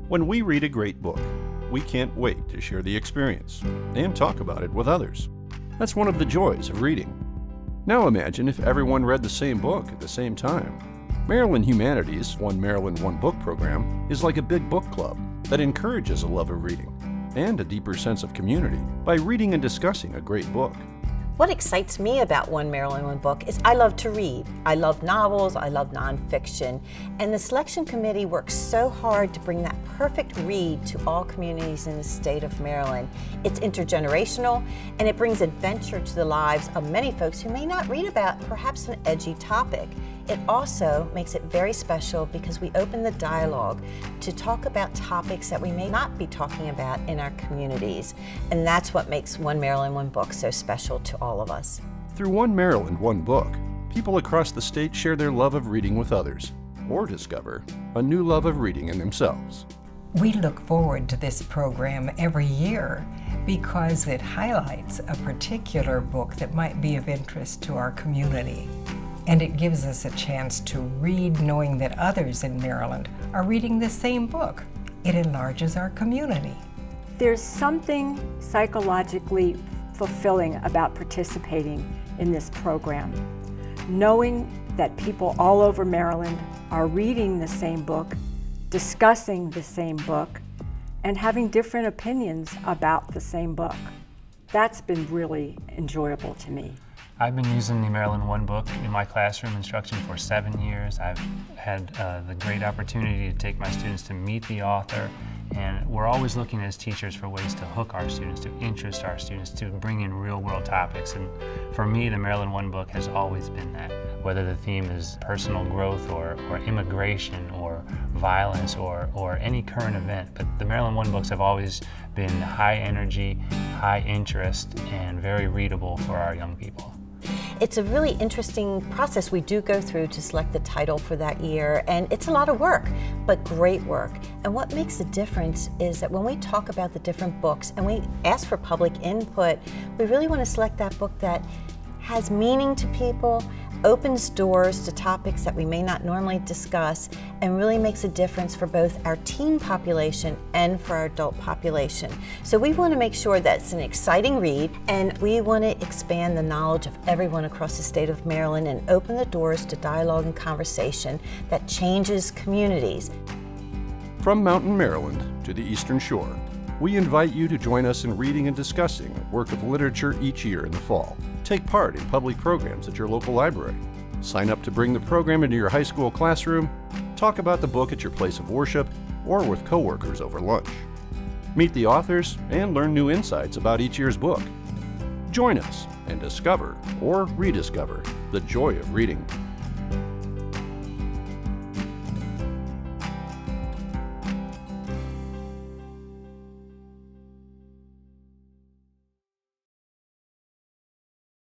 When we read a great book, we can't wait to share the experience and talk about it with others. That's one of the joys of reading. Now imagine if everyone read the same book at the same time. Maryland Humanities' One Maryland One Book program is like a big book club that encourages a love of reading and a deeper sense of community by reading and discussing a great book. What excites me about One Maryland One Book is I love to read. I love novels, I love nonfiction, and the selection committee works so hard to bring that perfect read to all communities in the state of Maryland. It's intergenerational, and it brings adventure to the lives of many folks who may not read about perhaps an edgy topic. It also makes it very special because we open the dialogue to talk about topics that we may not be talking about in our communities. And that's what makes One Maryland One Book so special to all of us. Through One Maryland One Book, people across the state share their love of reading with others, or discover a new love of reading in themselves. We look forward to this program every year because it highlights a particular book that might be of interest to our community. And it gives us a chance to read knowing that others in Maryland are reading the same book. It enlarges our community. There's something psychologically fulfilling about participating in this program. Knowing that people all over Maryland are reading the same book, discussing the same book, and having different opinions about the same book. That's been really enjoyable to me. I've been using the Maryland One Book in my classroom instruction for 7 years. I've had the great opportunity to take my students to meet the author, and we're always looking as teachers for ways to hook our students, to interest our students, to bring in real-world topics. And for me, the Maryland One Book has always been that. Whether the theme is personal growth or immigration or violence or any current event, but the Maryland One Books have always been high energy, high interest, and very readable for our young people. It's a really interesting process we do go through to select the title for that year, and it's a lot of work, but great work. And what makes the difference is that when we talk about the different books and we ask for public input, we really want to select that book that has meaning to people, opens doors to topics that we may not normally discuss, and really makes a difference for both our teen population and for our adult population. So we want to make sure that it's an exciting read, and we want to expand the knowledge of everyone across the state of Maryland and open the doors to dialogue and conversation that changes communities. From Mountain Maryland to the Eastern Shore, we invite you to join us in reading and discussing a work of literature each year in the fall. Take part in public programs at your local library. Sign up to bring the program into your high school classroom. Talk about the book at your place of worship or with coworkers over lunch. Meet the authors and learn new insights about each year's book. Join us and discover or rediscover the joy of reading.